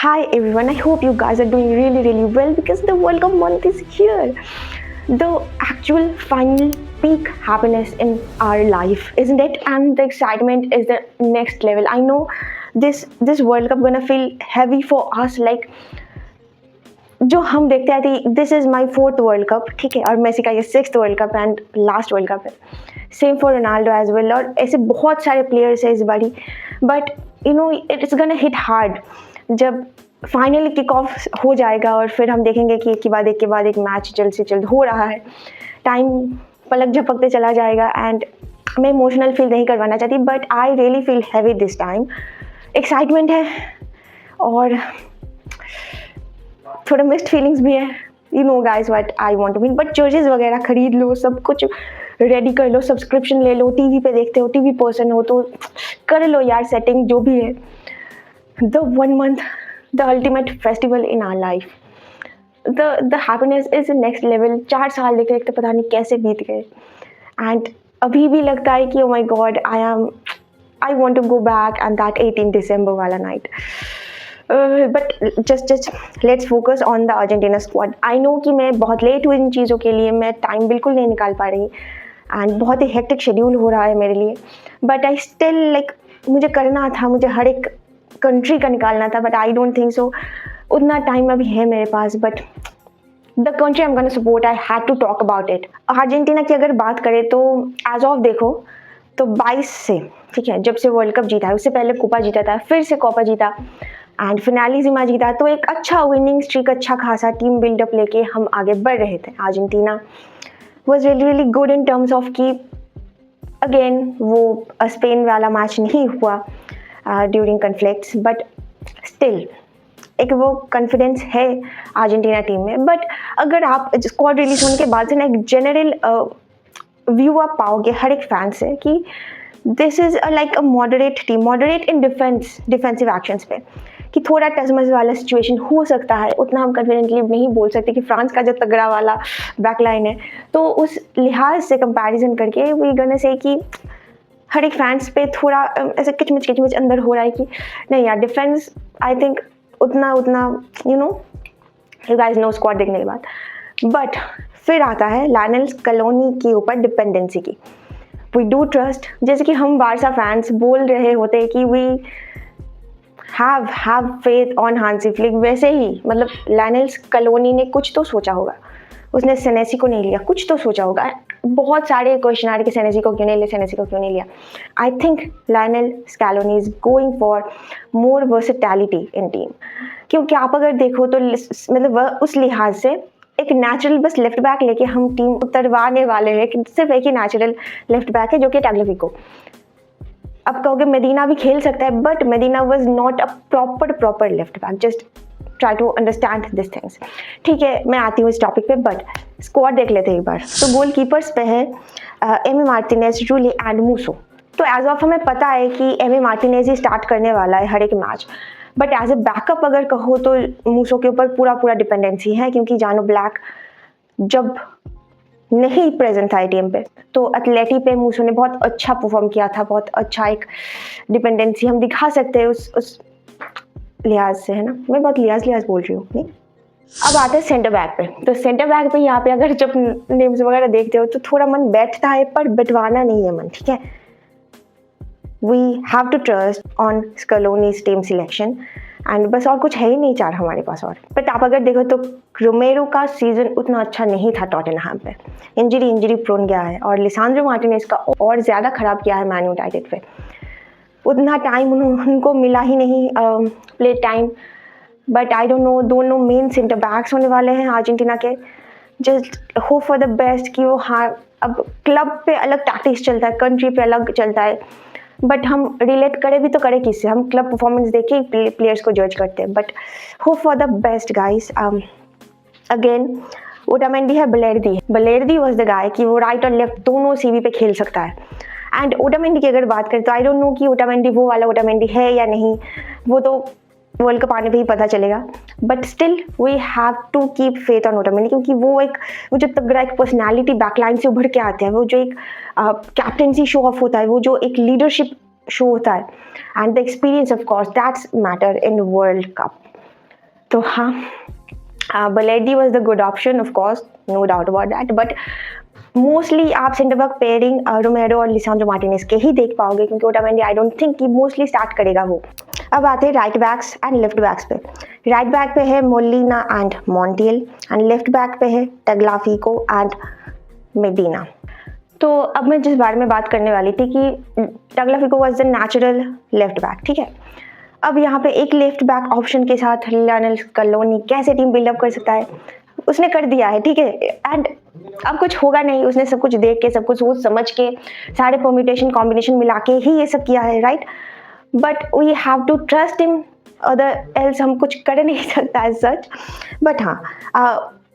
Hi everyone, I hope you guys are doing really well because the World Cup month is here. The actual final peak happiness in our life, isn't it? And the excitement is the next level. I know this World Cup gonna feel heavy for us, like जो हम देखते आए थे, this is my fourth world cup, ठीक है, और Messi का ये sixth world cup and last world cup है. Same for Ronaldo as well, और ऐसे बहुत सारे प्लेयर्स हैं इस बारी. But you know it is gonna hit hard जब फाइनली किक ऑफ हो जाएगा और फिर हम देखेंगे कि एक के बाद एक मैच जल्द से जल्द हो रहा है. टाइम पलक झपकते चला जाएगा एंड मैं इमोशनल फील नहीं करवाना चाहती, but I really feel heavy this time. Excitement है और थोड़ा मिक्स्ड फीलिंग्स भी है. You know guys what I want to mean. But jerseys वगैरह खरीद लो, सब कुछ रेडी कर लो, सब्सक्रिप्शन ले लो, टीवी पे देखते हो, टीवी पर्सन हो तो कर लो यार सेटिंग जो भी है. The 1 month, the ultimate festival in our life. The happiness is next level. 4 साल देखते देखते पता नहीं कैसे बीत गए एंड अभी भी लगता है कि oh my god I want to go back and that 18 December वाला night. But just let's focus on the Argentina squad. I know कि मैं बहुत लेट हुई इन चीज़ों के लिए, मैं टाइम बिल्कुल नहीं निकाल पा रही एंड बहुत ही हेक्टिक शेड्यूल हो रहा है मेरे लिए. बट आई स्टिल लाइक मुझे करना था, मुझे हर एक कंट्री का निकालना था, but I don't think so उतना टाइम अभी है मेरे पास. But the country I am gonna support, I had to talk about it. Argentina की अगर बात करें तो एज ऑफ देखो तो 22 से, ठीक है, जब से वर्ल्ड कप जीता है, उससे पहले कोपा जीता था, फिर से कोपा जीता एंड फिनालीजिमा जीता, तो एक अच्छा विनिंग स्ट्रीक, अच्छा खासा टीम बिल्डअप लेके हम आगे बढ़ रहे थे. Argentina was really good in terms of कि अगेन वो स्पेन वाला मैच नहीं हुआ ड्यूरिंग कन्फ्लिक्ट्स, बट स्टिल एक वो कॉन्फिडेंस है अर्जेंटीना टीम में. बट अगर आप स्क्वाड रिलीज होने के बाद से ना एक जनरल व्यू आप पाओगे हर एक फैन से कि this is like a moderate team, moderate in defensive actions पे, कि थोड़ा टचमस वाला सिचुएशन हो सकता है. उतना हम कन्फिडेंटली नहीं बोल सकते कि फ्रांस का जो तगड़ा वाला बैकलाइन है, तो उस लिहाज से कंपैरिजन करके वी गोना से कि हर एक फैंस पे थोड़ा ऐसे किचमिच अंदर हो रहा है कि नहीं यार डिफेंस आई थिंक उतना you know you guys know squad देखने के बाद. बट फिर आता है लायनल स्कैलोनी के ऊपर डिपेंडेंसी की. वी डू ट्रस्ट, जैसे कि हम बारसा फैंस बोल रहे होते हैं कि we have faith on Hansi Flick, वैसे ही मतलब लायनल स्कैलोनी ने कुछ तो सोचा होगा. उसने सेनेसी को नहीं लिया, कुछ तो सोचा होगा. बहुत सारे क्वेश्चन आ रहे कि सेनेसी को क्यों नहीं लिया. I think Lionel Scaloni is going for more versatility in team. क्योंकि आप अगर देखो तो मतलब उस लिहाज से एक नेचुरल बस लेफ्ट बैक लेके हम टीम उतरवाने वाले हैं कि सिर्फ एक ही नेचुरल लेफ्ट बैक है जो कि टैग्लिफिको. अब कहोगे मेडिना भी खेल सकता है, but Medina was not a proper left back. Just try to understand this things. ठीक है, मैं आती हूँ इस टॉपिक पे, बट स्क्वाड देख लेते हैं एक बार. तो गोल कीपर्स पे है एमी मार्टिनेज, रूली एंड मूसो. तो एज ऑफ हमें पता है कि एमी मार्टिनेज ही स्टार्ट करने वाला है हर एक match, but as a backup अगर कहो तो मूसो के ऊपर पूरा डिपेंडेंसी है, क्योंकि जानो ब्लैक जब नहीं प्रेजेंट था टीम पे तो एथलेटी पे मूसो ने बहुत अच्छा परफॉर्म किया था. बहुत अच्छा एक डिपेंडेंसी हम दिखा सकते हैं उस लिहाज से, है ना. मैं बहुत लिहाज बोल रही हूँ नहीं. अब आते हैं सेंटर बैक पे. तो सेंटर बैक पे यहाँ पे अगर जब नेम्स वगैरह देखते हो तो थोड़ा मन बैठता है, पर बैठवाना नहीं है मन, ठीक है. We have to trust on Scaloni's team selection and बस, और कुछ है ही नहीं चार हमारे पास. और बट आप अगर देखो तो रोमेरो का सीजन उतना अच्छा नहीं था टॉटनहैम पे. इंजरी प्रोन गया है, और लिसांड्रो मार्टिनेज का और ज़्यादा ख़राब किया है मैन यूनाइटेड पे. उतना टाइम उनको मिला ही नहीं play time. But I don't know, दोनों मेन सेंटर बैक्स होने वाले हैं अर्जेंटीना के. Just hope for the best कि वो हाँ, अब क्लब पे अलग टैक्टिक्स चलता है, कंट्री पे अलग चलता है, बट हम रिलेट करें भी तो करें किससे. हम क्लब परफॉर्मेंस देख के प्लेयर्स को जज करते हैं. But hope for the best guys. Again Otamendi है, बलेर्दी वॉज द गाय कि वो राइट और लेफ्ट दोनों सीवी पे खेल सकता है. एंड ओटामेंडी की अगर बात करें तो आई डोंट नो कि ओटामेंडी वो वाला ओटामेंडी है या नहीं, वो तो वर्ल्ड कप आने पे ही पता चलेगा. But still we have to keep faith on Otamendi, क्योंकि वो जो तगड़ा एक पर्सनालिटी बैकलाइन से उभर के आते हैं, वो जो एक कैप्टेंसी शो ऑफ होता है, वो जो एक लीडरशिप शो होता है, and the experience of course that's matter in world cup. तो हाँ, Baledi was the good option, of course, no doubt about that, but mostly आप सेंटर बैक पेयरिंग रोमेरो और लिसांड्रो मार्टिनेज के ही देख पाओगे, क्योंकि ओटामेंडी आई डोंट थिंक कि मोस्टली स्टार्ट करेगा वो। अब आते हैं right backs and left backs पे। राइट बैक पे है Molina and Montiel and left back पे है टगलाफिको एंड मेडिना। तो अब मैं जिस बारे में बात करने वाली थी कि Tagliafico was the natural left back, ठीक है। अब यहाँ पे एक लेफ्ट बैक ऑप्शन के साथ लियोनेल स्कलोनी कैसे टीम बिल्डअप कर सकता है, उसने कर दिया है, ठीक है। एंड अब कुछ होगा नहीं, उसने सब कुछ देख के, सब कुछ सोच समझ के, सारे परम्यूटेशन कॉम्बिनेशन मिला के ही ये सब किया है, right. But we have to trust him, other else हम कुछ कर नहीं सकता है सच। बट हाँ,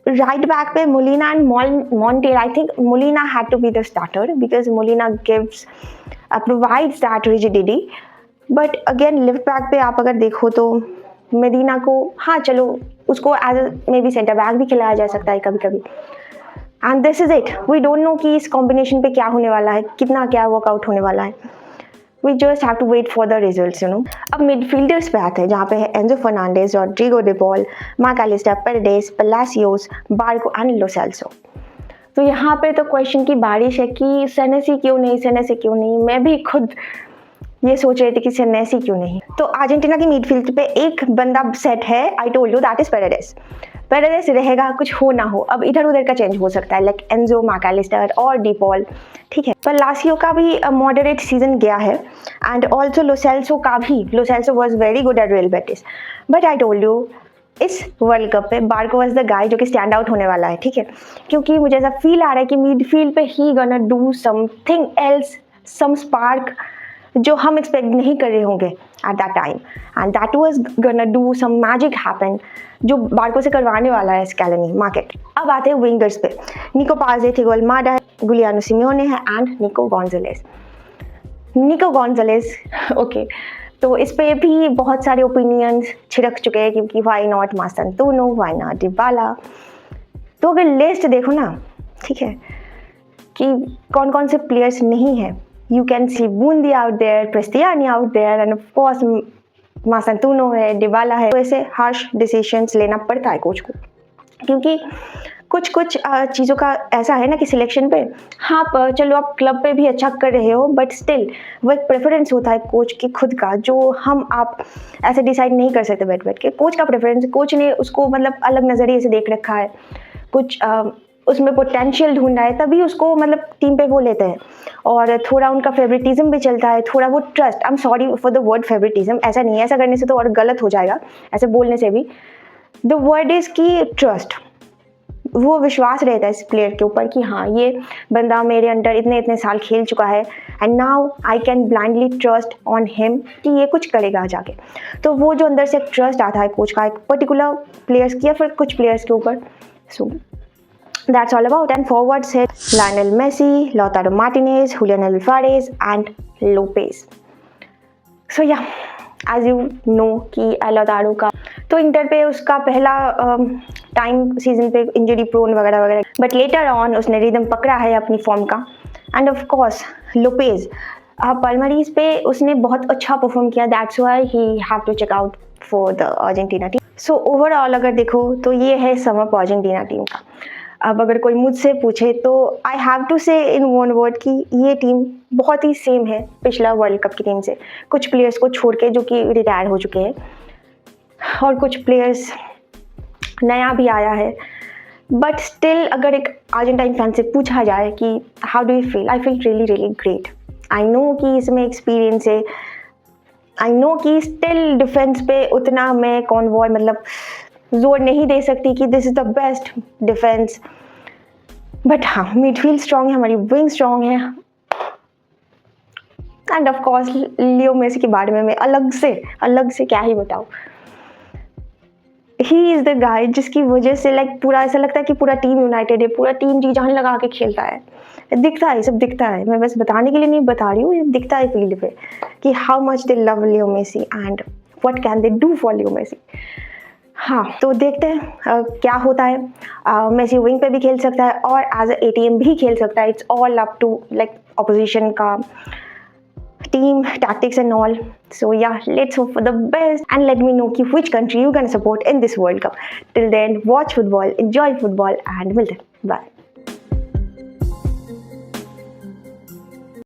राइट बैक पे Molina and Montiel, I think Molina had to be the starter because Molina gives provides that rigidity. But again left back पे आप अगर देखो तो मेडिना को, हाँ चलो उसको as may be centre back भी खिलाया जा सकता है कभी कभी। And this is it, we don't know कि इस कॉम्बिनेशन पे क्या होने वाला है, कितना क्या वर्कआउट होने वाला है। We just have to wait for the results, you know. अब मिडफील्डर्स पे आते हैं, जहाँ पे है Enzo Fernandez, Rodrigo de Paul, MacAllister, Paredes, Palacios, Barco and Lo Celso. तो यहाँ पे तो क्वेश्चन की बारिश है कि सेनेसी क्यों नहीं, सेनेसी क्यों नहीं। मैं भी खुद ये सोच रही थी कि सेनेसी क्यों नहीं। तो अर्जेंटीना की मिडफील्ड पे एक बंदा सेट है, आई told you, that is Paredes. Paredes रहेगा, कुछ हो ना हो, अब इधर उधर का चेंज हो सकता है, लाइक एंजो, मैकअलिस्टर और डीपॉल, ठीक है। पर लासियो का भी मॉडरेट सीजन गया है एंड ऑल्सो लो सेल्सो का भी। Lo Celso was very good at Real Betis, but I told you इस वर्ल्ड कप पे बार्को वाज द गाय जो कि स्टैंड आउट होने वाला है, ठीक है। क्योंकि मुझे ऐसा फील आ रहा है कि मिडफील्ड पे ही gonna do something else, some spark जो हम एक्सपेक्ट नहीं कर रहे होंगे at that time, and that was gonna do some magic happen जो बार्को से करवाने वाला है स्कैलोनी मार्केट। अब आते हैं विंगर्स पे, निको पाजे, थिगो अल्माडा है, गुलियानो सिमियोने है एंड निको गोंजालेस। निको गोंजालेस, ओके, तो इस पे भी बहुत सारे ओपिनियंस छिड़क चुके हैं क्योंकि why not Mastantuono, why not Dybala. तो अगर लिस्ट देखो ना, ठीक है, कि कौन कौन से प्लेयर्स नहीं है, you can see Bundi out there, Prestiani out there, and of course Masantuno है, डिबाला है। तो ऐसे हार्श डिसीजंस लेना पड़ता है कोच को, क्योंकि कुछ कुछ चीज़ों का ऐसा है ना कि सिलेक्शन पे, हाँ पर चलो आप क्लब पे भी अच्छा कर रहे हो, बट स्टिल वो एक प्रेफरेंस होता है कोच की खुद का, जो हम आप ऐसे डिसाइड नहीं कर सकते बैठ बैठ के। कोच का प्रेफरेंस, कोच ने उसको मतलब अलग नज़रिए से देख रखा है, कुछ उसमें पोटेंशियल ढूंढा है, तभी उसको मतलब टीम पे वो लेते हैं। और थोड़ा उनका फेवरेटिज्म भी चलता है, थोड़ा वो trust, I am sorry for the word favouritism, ऐसा नहीं है, ऐसा करने से तो और गलत हो जाएगा, ऐसे बोलने से भी। द वर्ड इज की ट्रस्ट, वो विश्वास रहता है इस प्लेयर के ऊपर कि हाँ ये बंदा मेरे अंडर इतने इतने साल खेल चुका है and now I can blindly trust on him कि ये कुछ करेगा जाके। तो वो जो अंदर से एक ट्रस्ट आता है कोच का एक पर्टिकुलर प्लेयर्स की या फिर कुछ प्लेयर्स के ऊपर, सो that's all about. And forwards है Lionel Messi, Lautaro Martinez, Julian Alvarez and Lopez. So yeah, as you know कि Lautaro का तो इंटर पे उसका पहला टाइम सीजन पे इंजरी प्रोन वगैरह वगैरह, बट लेटर ऑन उसने रिदम पकड़ा है अपनी फॉर्म का। And of course Lopez Palmeiras पे उसने बहुत अच्छा परफॉर्म किया, that's why he have to check out for the Argentina team. So overall अगर देखो तो ये है समर पर अर्जेंटीना टीम का। अब अगर कोई मुझसे पूछे तो आई हैव टू से इन वन वर्ड कि ये टीम बहुत ही सेम है पिछला वर्ल्ड कप की टीम से, कुछ प्लेयर्स को छोड़ के जो कि रिटायर हो चुके हैं और कुछ प्लेयर्स नया भी आया है। बट स्टिल अगर एक अर्जेंटाइन फैन से पूछा जाए कि how do you feel, I feel really really great. I know कि इसमें एक्सपीरियंस है, आई नो कि स्टिल डिफेंस पे उतना मैं कॉन्वॉय मतलब जोर नहीं दे सकती कि this is the best defence, but हाँ मिडफील्ड स्ट्रॉन्ग है, हमारी विंग स्ट्रॉन्ग है। And of course Leo Messi के बारे में मैं अलग से क्या ही बताऊँ। ही इज द गाय जिसकी वजह से लाइक पूरा ऐसा लगता है कि पूरा टीम यूनाइटेड है, पूरा टीम जी जान लगा के खेलता है, दिखता है, सब दिखता है। मैं बस बताने के लिए नहीं बता रही हूँ, ये दिखता है फील्ड पे कि how much they love Leo Messi and what can they do for Leo Messi. हाँ तो देखते हैं क्या होता है। मेसी विंग पे भी खेल सकता है और एज ए ATM भी खेल सकता है। It's all up to like opposition का team tactics and all. So yeah, let's hope for the best and let me know which country you're gonna support in this World Cup. Till then, watch football, enjoy football, and till then, bye.